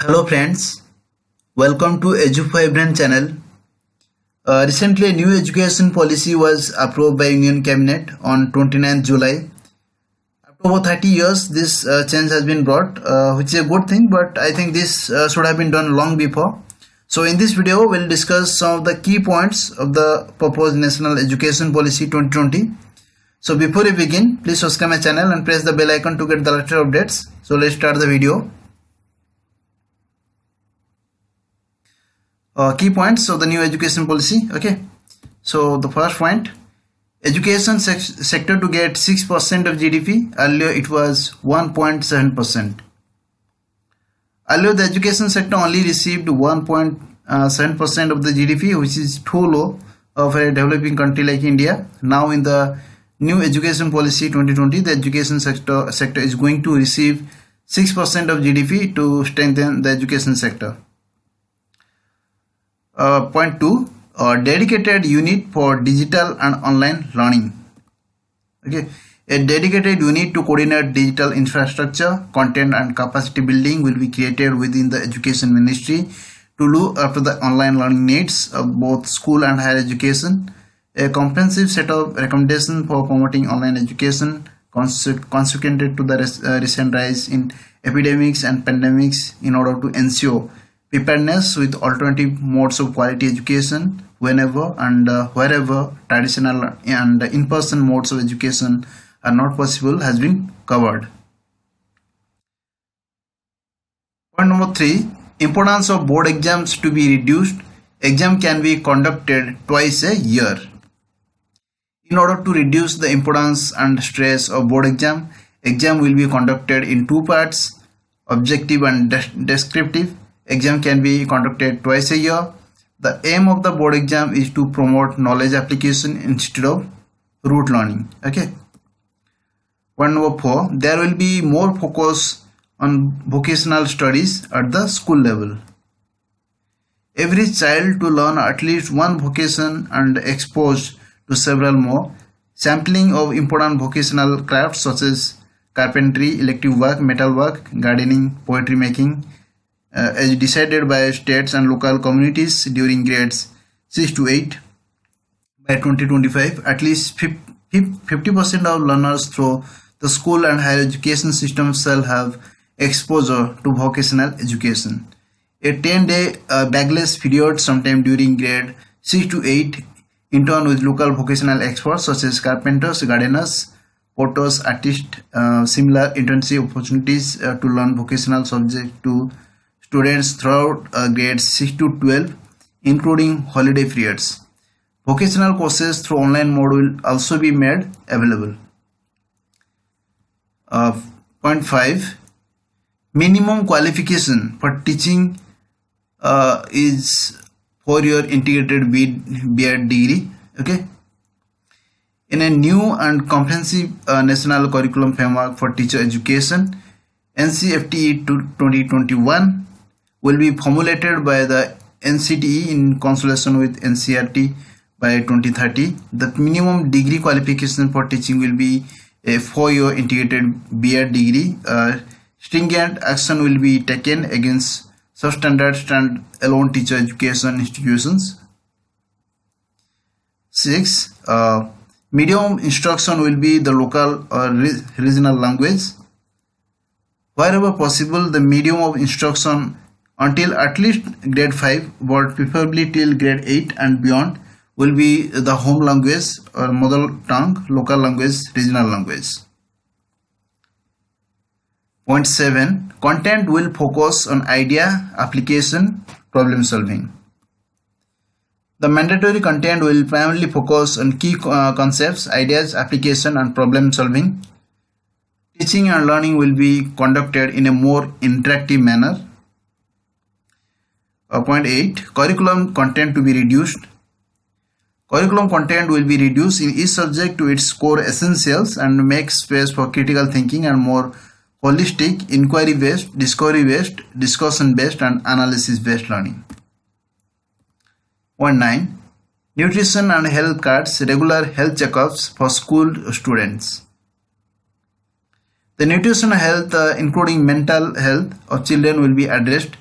Hello friends, welcome to Edu4everyone channel. Recently a new education policy was approved by Union Cabinet on 29th July. After over 30 years this change has been brought, which is a good thing, but I think this should have been done long before. So in this video we'll discuss some of the key points of the proposed National Education Policy 2020. So before we begin, please subscribe my channel and press the bell icon to get the latest updates. So let's start the video. Key points of the new education policy. Okay, so the first point, education sector to get 6% of GDP. Earlier it was 1.7%. Earlier the education sector only received 1.7% of the GDP, which is too low for a developing country like India. Now in the new education policy 2020, the education sector is going to receive 6% of GDP to strengthen the education sector. Point 2, dedicated unit for digital and online learning. Okay, a dedicated unit to coordinate digital infrastructure, content and capacity building will be created within the education ministry to look after the online learning needs of both school and higher education. A comprehensive set of recommendations for promoting online education consequent to the recent rise in epidemics and pandemics in order to ensure preparedness with alternative modes of quality education whenever and wherever traditional and in-person modes of education are not possible has been covered. Point number 3, importance of board exams to be reduced. Exam can be conducted twice a year. In order to reduce the importance and stress of board exam will be conducted in two parts, objective and descriptive. Exam can be conducted twice a year. The aim of the board exam is to promote knowledge application instead of rote learning. Okay. Point number 4, there will be more focus on vocational studies at the school level. Every child to learn at least one vocation and exposed to several more. Sampling of important vocational crafts such as carpentry, electric work, metal work, gardening, poetry making, as decided by states and local communities during grades 6 to 8 by 2025. At least 50% of learners through the school and higher education system shall have exposure to vocational education. A 10-day bagless period sometime during grade 6 to 8 intern with local vocational experts such as carpenters, gardeners, potters, artists. Similar internship opportunities to learn vocational subjects to students throughout grades 6 to 12, including holiday periods. Vocational courses through online mode will also be made available. Point 5, minimum qualification for teaching is 4-year integrated B.Ed degree. Okay. In a new and comprehensive national curriculum framework for teacher education, NCFTE 2021 will be formulated by the NCTE in consultation with NCERT by 2030. The minimum degree qualification for teaching will be a 4-year integrated B.Ed degree. Stringent action will be taken against substandard stand-alone teacher education institutions. 6. Medium instruction will be the local or regional language. Wherever possible, the medium of instruction until at least grade 5, but preferably till grade 8 and beyond, will be the home language or mother tongue, local language, regional language. Point 7, content will focus on idea, application, problem solving. The mandatory content will primarily focus on key concepts, ideas, application and problem solving. Teaching and learning will be conducted in a more interactive manner. Point 8, curriculum content to be reduced. Curriculum content will be reduced in each subject to its core essentials and make space for critical thinking and more holistic, inquiry-based, discovery-based, discussion-based and analysis-based learning. Point 9, nutrition and health cards, regular health checkups for school students. The nutrition health, including mental health of children, will be addressed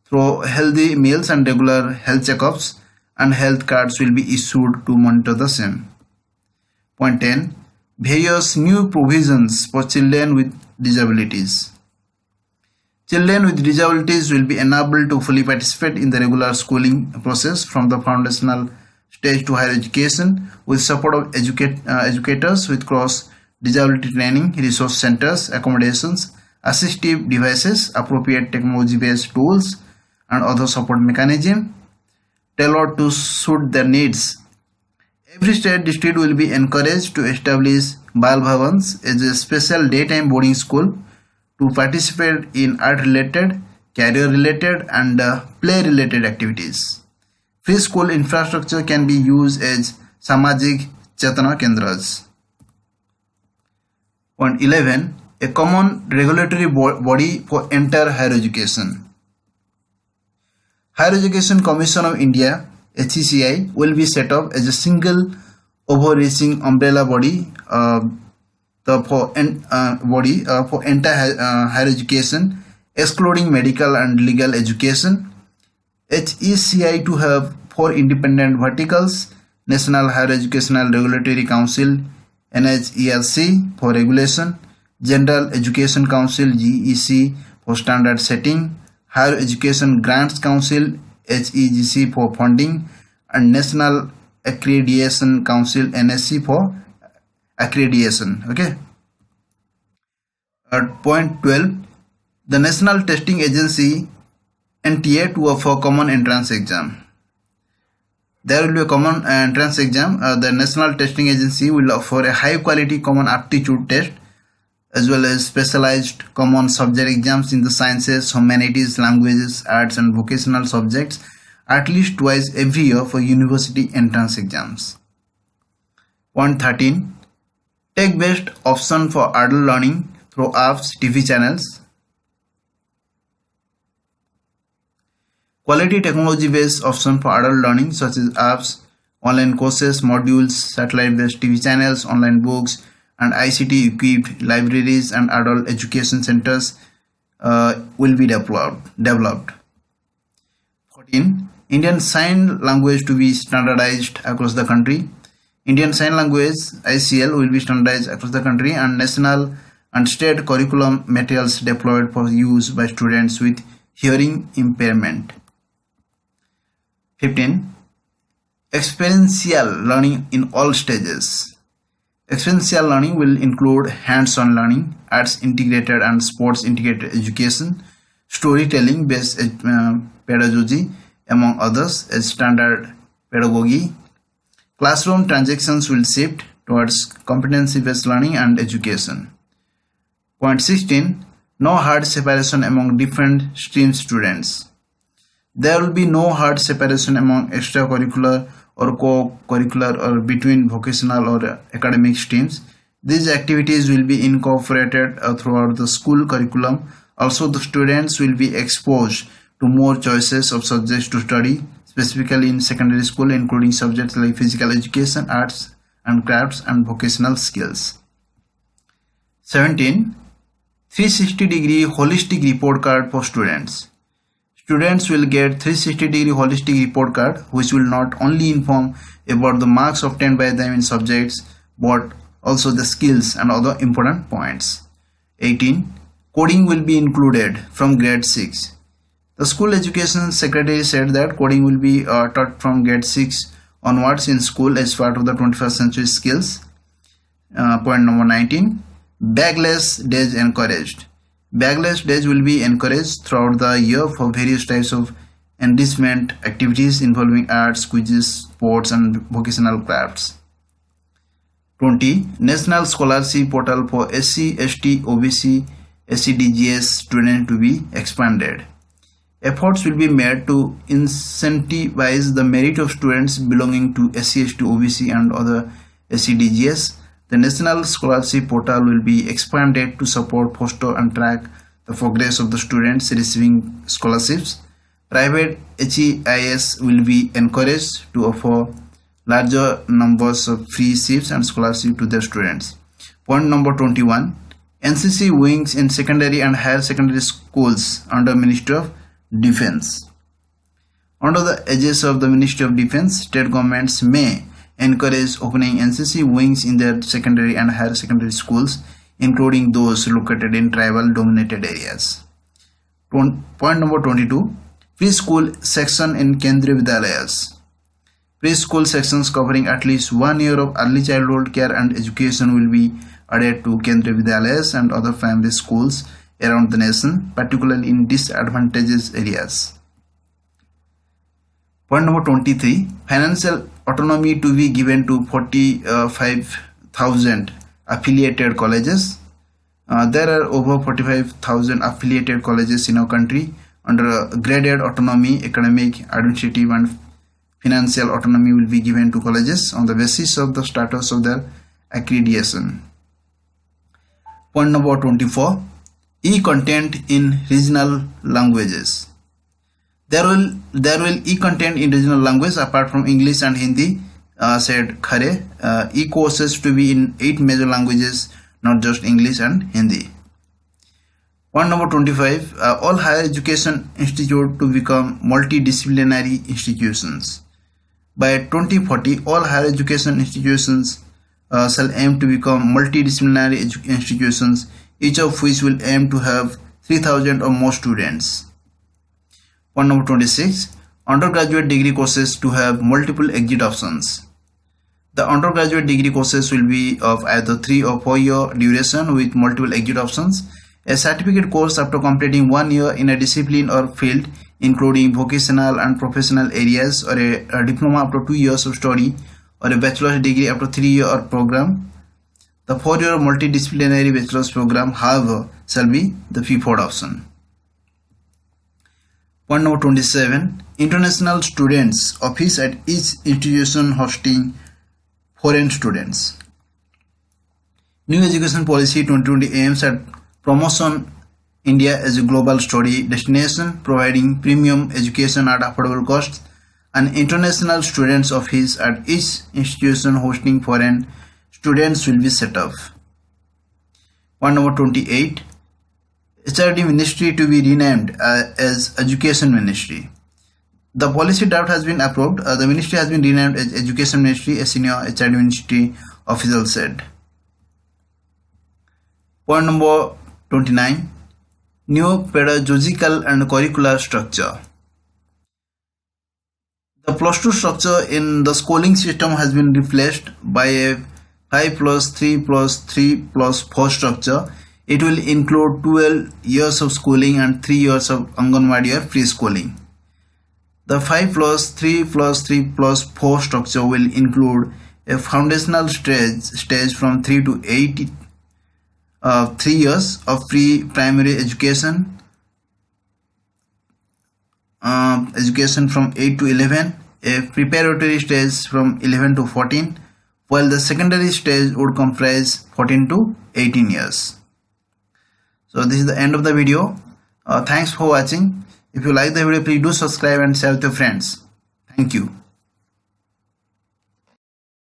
through healthy meals and regular health checkups, and health cards will be issued to monitor the same. Point 10. Various new provisions for children with disabilities. Children with disabilities will be enabled to fully participate in the regular schooling process from the foundational stage to higher education with support of educators with cross disability training, resource centers, accommodations, assistive devices, appropriate technology-based tools, and other support mechanism tailored to suit their needs. Every state district will be encouraged to establish Bal Bhavans as a special daytime boarding school to participate in art-related, career-related, and play-related activities. Free school infrastructure can be used as Samajik Chetana Kendras. Point 11. A common regulatory body for entire higher education. Higher Education Commission of India (HECI) will be set up as a single overreaching umbrella body for entire higher education, excluding medical and legal education. HECI to have 4 independent verticals: National Higher Educational Regulatory Council (NHERC) for regulation, General Education Council (GEC) for standard setting, Higher Education Grants Council (HEGC) for funding, and National Accreditation Council (NSC) for accreditation. Okay. At point 12, the National Testing Agency NTA to offer common entrance exam. There will be a common entrance exam. The National Testing Agency will offer a high quality common aptitude test as well as specialized common subject exams in the sciences, humanities, languages, arts, and vocational subjects at least twice every year for university entrance exams. Point 13. Tech-based option for adult learning through apps, TV channels. Quality technology-based option for adult learning such as apps, online courses, modules, satellite-based TV channels, online books, and ICT-equipped libraries and adult education centers will be developed. 14. Indian Sign Language to be standardized across the country. Indian Sign Language (ICL) will be standardized across the country, and national and state curriculum materials deployed for use by students with hearing impairment. 15. Experiential learning in all stages. Experiential learning will include hands-on learning, arts integrated and sports integrated education, storytelling based pedagogy, among others, as standard pedagogy. Classroom transactions will shift towards competency-based learning and education. Point 16. No hard separation among different stream students. There will be no hard separation among extracurricular or co-curricular or between vocational or academic streams. These activities will be incorporated throughout the school curriculum. Also, the students will be exposed to more choices of subjects to study, specifically in secondary school, including subjects like physical education, arts and crafts, and vocational skills. 17. 360-degree holistic report card for students. Students will get 360-degree holistic report card, which will not only inform about the marks obtained by them in subjects, but also the skills and other important points. 18. Coding will be included from grade 6. The school education secretary said that coding will be taught from grade 6 onwards in school as part of the 21st century skills. Point number 19. Bagless days encouraged. Bagless days will be encouraged throughout the year for various types of enrichment activities involving arts, quizzes, sports, and vocational crafts. 20. National Scholarship Portal for SC, ST, OBC, SCDGS students to be expanded. Efforts will be made to incentivize the merit of students belonging to SC, ST, OBC, and other SCDGS. The National Scholarship Portal will be expanded to support, foster, and track the progress of the students receiving scholarships. Private HEIS will be encouraged to offer larger numbers of free seats and scholarships to their students. Point number 21. NCC wings in secondary and higher secondary schools under Ministry of Defense. Under the aegis of the Ministry of Defense, state governments may encourage opening NCC wings in their secondary and higher secondary schools, including those located in tribal dominated areas. Point number 22. Preschool section in Kendriya Vidyalayas. Preschool sections covering at least 1 year of early childhood care and education will be added to Kendriya Vidyalayas and other primary schools around the nation, particularly in disadvantaged areas. Point number 23. Financial autonomy to be given to 45,000 affiliated colleges. There are over 45,000 affiliated colleges in our country. Under graded autonomy, academic, administrative and financial autonomy will be given to colleges on the basis of the status of their accreditation. Point number 24. E-content in regional languages. There will e-content in regional language apart from English and Hindi, said Khare. E-courses to be in 8 major languages, not just English and Hindi. Point number 25. All higher education institutes to become multidisciplinary institutions. By 2040, all higher education institutions shall aim to become multidisciplinary institutions, each of which will aim to have 3,000 or more students. Point number 26. Undergraduate degree courses to have multiple exit options. The undergraduate degree courses will be of either 3 or 4 year duration with multiple exit options. A certificate course after completing 1 year in a discipline or field, including vocational and professional areas, or a diploma after 2 years of study, or a bachelor's degree after 3 year program. The 4-year multidisciplinary bachelor's program, however, shall be the preferred option. Point number 27. International students office at each institution hosting foreign students. New Education Policy 2020 aims at promotion India as a global study destination, providing premium education at affordable costs. An international students office at each institution hosting foreign students will be set up. Point number 28. HRD Ministry to be renamed as Education Ministry. The policy draft has been approved. The ministry has been renamed as Education Ministry, a senior HRD Ministry official said. Point number 29. New pedagogical and curricular structure. The plus 2 structure in the schooling system has been replaced by a 5+3+3+4 structure. It will include 12 years of schooling and 3 years of Anganwadi or preschooling. The 5+3+3+4 structure will include a foundational stage from 3 to 8, 3 years of pre-primary education, education from 8 to 11, a preparatory stage from 11 to 14, while the secondary stage would comprise 14 to 18 years. So this is the end of the video. Thanks for watching. If you like the video, please do subscribe and share with your friends. Thank you.